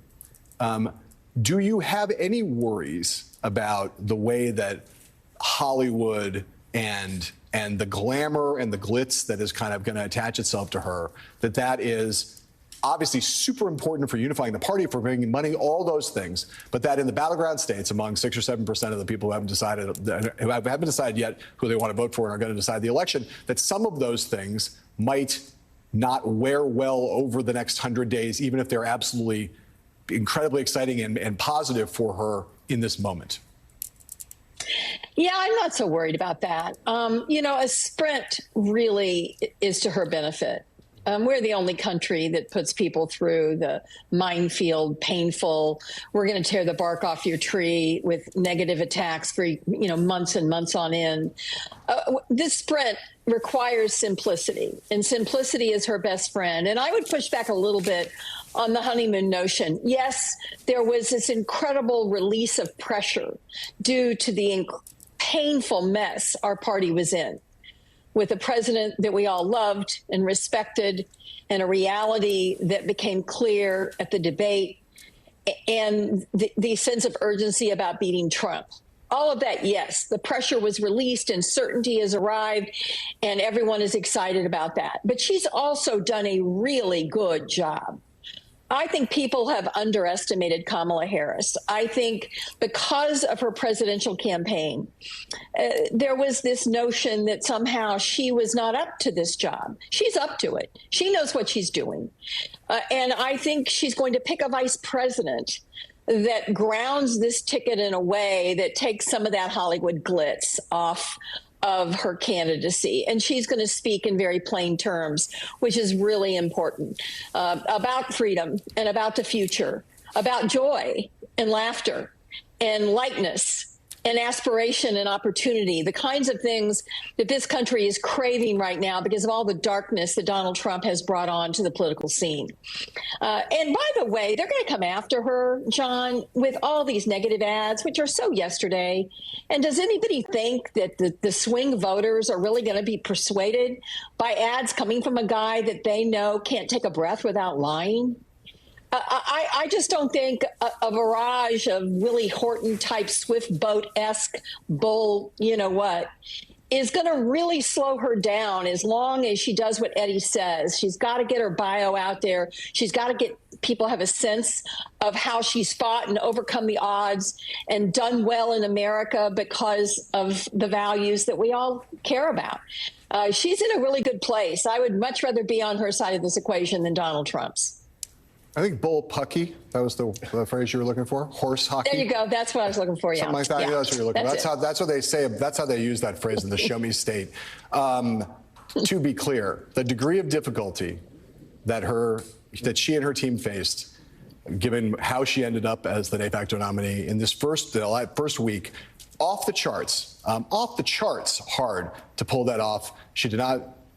do you have any worries about the way that Hollywood and and the glamour and the glitz that is kind of going to attach itself to her, that is obviously super important for unifying the party, for bringing money, all those things. But that in the battleground states, among 6 or 7% of the people who haven't decided yet who they want to vote for and are going to decide the election, that some of those things might not wear well over the next 100 days, even if they're absolutely incredibly exciting and positive for her in this moment. Yeah, I'm not so worried about that. A sprint really is to her benefit. We're the only country that puts people through the minefield, painful, we're going to tear the bark off your tree with negative attacks for, months and months on end. This sprint requires simplicity, and simplicity is her best friend. And I would push back a little bit on the honeymoon notion. Yes, there was this incredible release of pressure due to the painful mess our party was in, with a president that we all loved and respected, and a reality that became clear at the debate, and the sense of urgency about beating Trump. All of that, yes, the pressure was released and certainty has arrived, and everyone is excited about that. But she's also done a really good job. I think people have underestimated Kamala Harris. I think because of her presidential campaign, there was this notion that somehow she was not up to this job. She's up to it. She knows what she's doing. And I think she's going to pick a vice president that grounds this ticket in a way that takes some of that Hollywood glitz off of her candidacy. And she's going to speak in very plain terms, which is really important, about freedom and about the future, about joy and laughter and lightness and aspiration and opportunity, the kinds of things that this country is craving right now because of all the darkness that Donald Trump has brought on to the political scene. And by the way, they're going to come after her, John, with all these negative ads, which are so yesterday. And does anybody think that the swing voters are really going to be persuaded by ads coming from a guy that they know can't take a breath without lying? I just don't think a barrage of Willie Horton-type swift boat-esque bull, is going to really slow her down as long as she does what Eddie says. She's got to get her bio out there. She's got to get people have a sense of how she's fought and overcome the odds and done well in America because of the values that we all care about. She's in a really good place. I would much rather be on her side of this equation than Donald Trump's. I think bullpucky, that was the phrase you were looking for. Horse hockey. There you go. That's what I was looking for. Yeah. Something like that. Yeah. That's what you're looking for. That's what they say. That's how they use that phrase in the show me state. To be clear, the degree of difficulty that she and her team faced, given how she ended up as the de facto nominee in this first week, off the charts hard to pull that off.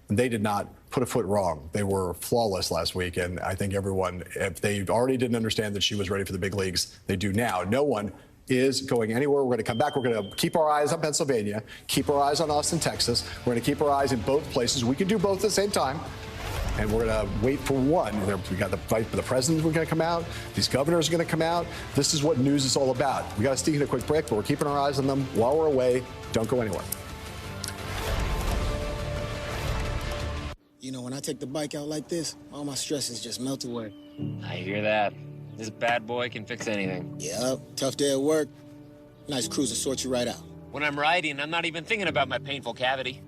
They did not put a foot wrong. They were flawless last week, and I think everyone, if they already didn't understand that she was ready for the big leagues, they do now. No one is going anywhere. We're going to come back. We're going to keep our eyes on Pennsylvania, keep our eyes on Austin, Texas. We're going to keep our eyes in both places. We can do both at the same time. And we're going to wait for one. We got the fight for the president. We're going to come out. These governors are going to come out. This is what news is all about. We got to sneak in a quick break, but we're keeping our eyes on them while we're away. Don't go anywhere. When I take the bike out like this, all my stresses just melt away. I hear that. This bad boy can fix anything. Yep, tough day at work. Nice cruise to sort you right out. When I'm riding, I'm not even thinking about my painful cavity.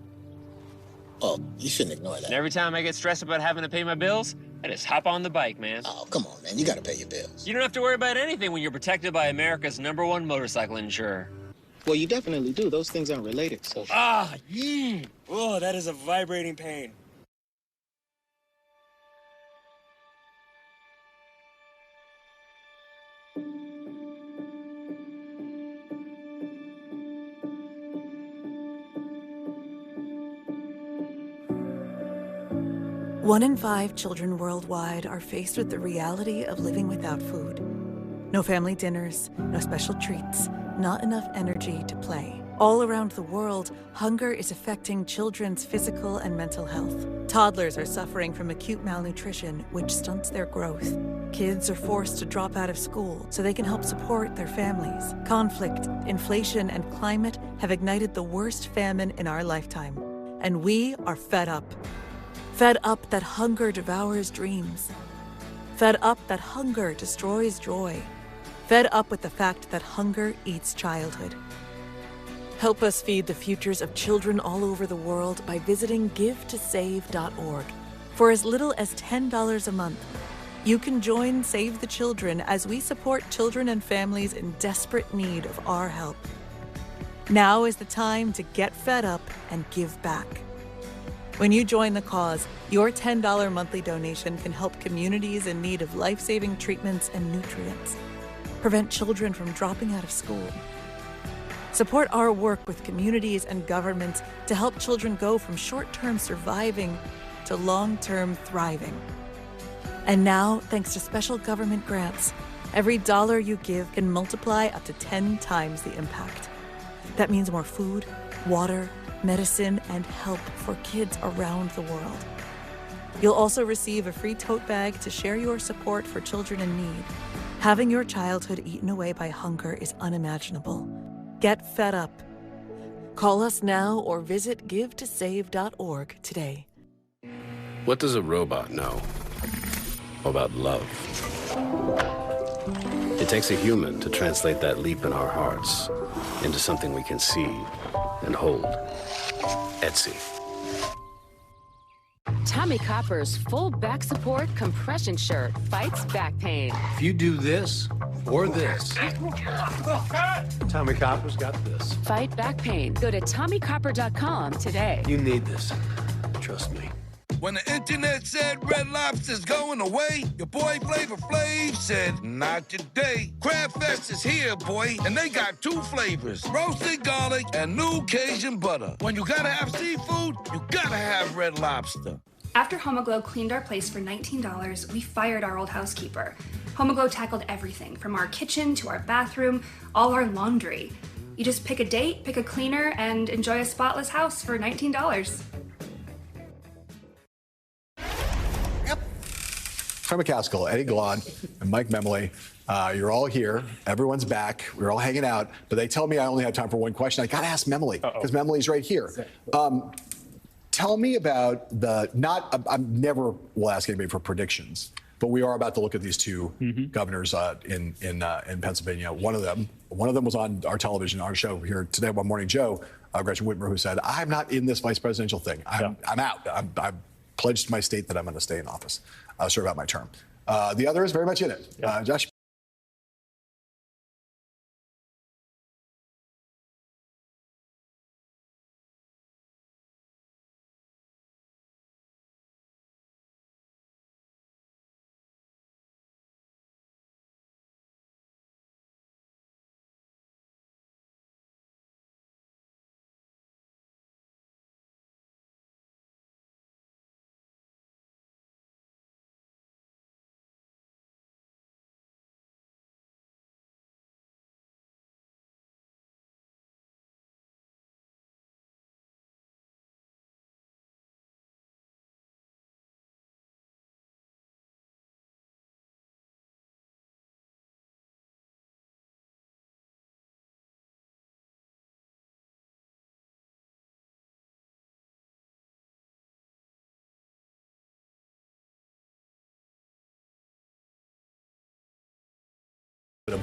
Oh, you shouldn't ignore that. And every time I get stressed about having to pay my bills, I just hop on the bike, man. Oh, come on, man. You gotta pay your bills. You don't have to worry about anything when you're protected by America's #1 motorcycle insurer. Well, you definitely do. Those things aren't related, so... Oh, that is a vibrating pain. One in 5 children worldwide are faced with the reality of living without food. No family dinners, no special treats, not enough energy to play. All around the world, hunger is affecting children's physical and mental health. Toddlers are suffering from acute malnutrition, which stunts their growth. Kids are forced to drop out of school so they can help support their families. Conflict, inflation, and climate have ignited the worst famine in our lifetime. and we are fed up. Fed up that hunger devours dreams. Fed up that hunger destroys joy. Fed up with the fact that hunger eats childhood. Help us feed the futures of children all over the world by visiting givetosave.org. For as little as $10 a month, you can join Save the Children as we support children and families in desperate need of our help. Now is the time to get fed up and give back. When you join the cause, your $10 monthly donation can help communities in need of life-saving treatments and nutrients, prevent children from dropping out of school, support our work with communities and governments to help children go from short-term surviving to long-term thriving. And now, thanks to special government grants, every dollar you give can multiply up to 10 times the impact. That means more food, water, medicine, and help for kids around the world. You'll also receive a free tote bag to share your support for children in need. Having your childhood eaten away by hunger is unimaginable. Get fed up. Call us now or visit givetosave.org today. What does a robot know about love? It takes a human to translate that leap in our hearts into something we can see and hold. Etsy. Tommy Copper's full back support compression shirt fights back pain. If you do this or this, Tommy Copper's got this. Fight back pain. Go to TommyCopper.com today. You need this. Trust me. When the internet said Red Lobster's going away, your boy Flavor Flav said, not today. Crab Fest is here, boy, and they got 2 flavors, roasted garlic and new Cajun butter. When you gotta have seafood, you gotta have Red Lobster. After Homoglow cleaned our place for $19, we fired our old housekeeper. Homoglow tackled everything, from our kitchen to our bathroom, all our laundry. You just pick a date, pick a cleaner, and enjoy a spotless house for $19. Troy McCaskill, Eddie Glaude, and Mike Memley. You're all here. Everyone's back. We're all hanging out. But they tell me I only have time for one question. I got to ask Memley because Memley's right here. Tell me about I never will ask anybody for predictions, but we are about to look at these 2 governors in Pennsylvania. One of them was on our television, our show here today, One Morning Joe, Gretchen Whitmer, who said, I'm not in this vice presidential thing. I'm out. I've pledged to my state that I'm going to stay in office, serve out my term. The other is very much in it. Josh.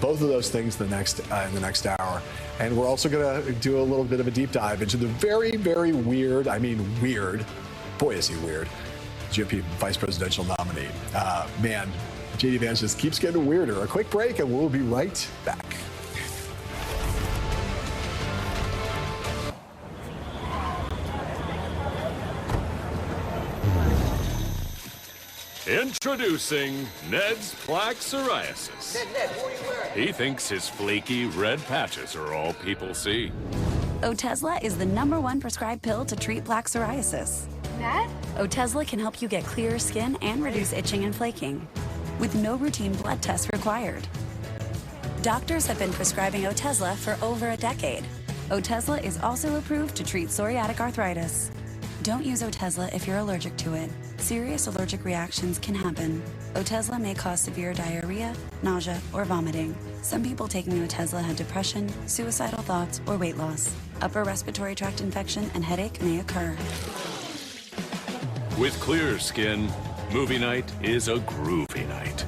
Both of those things in the next hour. And we're also going to do a little bit of a deep dive into the very, very weird, boy is he weird, GOP vice presidential nominee. Man, J.D. Vance just keeps getting weirder. A quick break and we'll be right back. Introducing Ned's Plaque Psoriasis. Ned, who are you wearing? He thinks his flaky red patches are all people see. Otezla is the #1 prescribed pill to treat plaque psoriasis. Ned? Otezla can help you get clearer skin and reduce itching and flaking, with no routine blood tests required. Doctors have been prescribing Otezla for over a decade. Otezla is also approved to treat psoriatic arthritis. Don't use Otezla if you're allergic to it. Serious allergic reactions can happen. Otezla may cause severe diarrhea, nausea, or vomiting. Some people taking Otezla had depression, suicidal thoughts, or weight loss. Upper respiratory tract infection and headache may occur. With clear skin, movie night is a groovy night.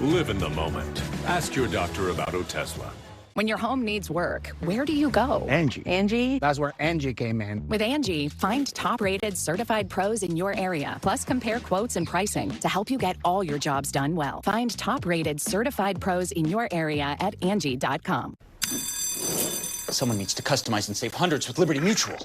Live in the moment. Ask your doctor about Otezla. When your home needs work, where do you go? Angie. That's where Angie came in. With Angie, find top-rated certified pros in your area, plus compare quotes and pricing to help you get all your jobs done well. Find top-rated certified pros in your area at Angie.com. Someone needs to customize and save hundreds with Liberty Mutual.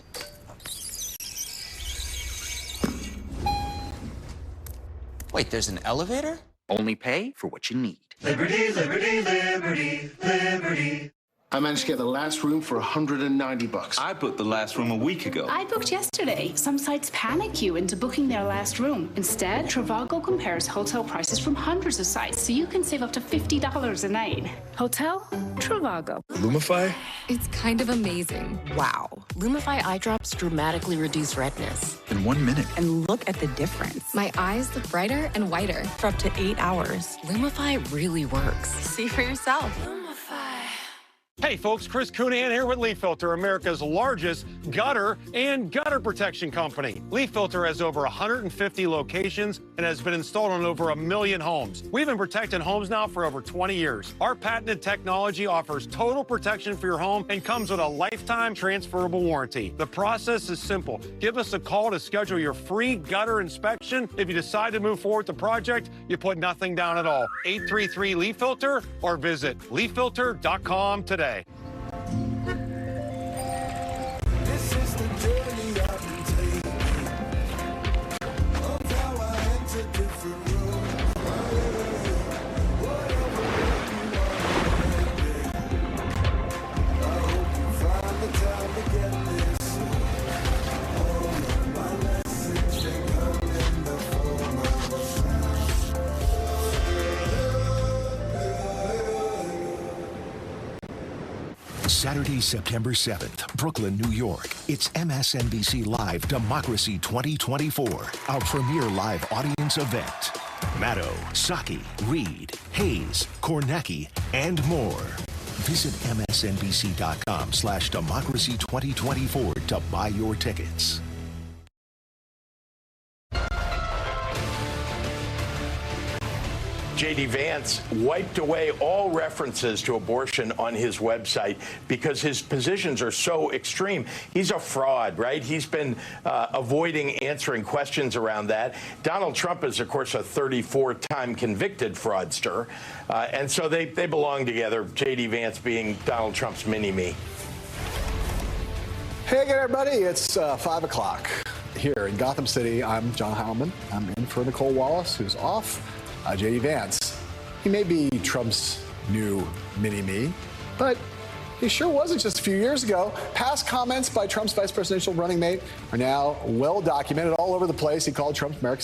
Wait, there's an elevator? Only pay for what you need. Liberty, liberty, liberty, liberty. I managed to get the last room for $190. I booked the last room a week ago. I booked yesterday. Some sites panic you into booking their last room. Instead, Trivago compares hotel prices from hundreds of sites, so you can save up to $50 a night. Hotel? Trivago. Lumify? It's kind of amazing. Wow. Lumify eye drops dramatically reduce redness. In 1 minute. And look at the difference. My eyes look brighter and whiter for up to 8 hours. Lumify really works. See for yourself. Hey folks, Chris Coonan here with Leaf Filter, America's largest gutter and gutter protection company. Leaf Filter has over 150 locations and has been installed on over 1 million homes. We've been protecting homes now for over 20 years. Our patented technology offers total protection for your home and comes with a lifetime transferable warranty. The process is simple. Give us a call to schedule your free gutter inspection. If you decide to move forward with the project, you put nothing down at all. 833 Leaf Filter or visit leaffilter.com today. This is the journey I've been taking. Of how I enter different rooms. Whatever you want, I hope you find the time to get this. All of my lessons, they come in the form of a Saturday, September 7th, Brooklyn, New York. It's MSNBC Live Democracy 2024, our premier live audience event. Maddow, Psaki, Reed, Hayes, Kornacki, and more. Visit msnbc.com/democracy2024 to buy your tickets. J.D. Vance wiped away all references to abortion on his website because his positions are so extreme. He's a fraud, right? He's been avoiding answering questions around that. Donald Trump is, of course, a 34-time convicted fraudster. And so they belong together, J.D. Vance being Donald Trump's mini-me. Hey again, everybody. It's 5 o'clock here in Gotham City. I'm John Heilman. I'm in for Nicolle Wallace, who's off. J.D. Vance, he may be Trump's new mini-me, but he sure wasn't just a few years ago. Past comments by Trump's vice presidential running mate are now well documented all over the place. He called Trump America's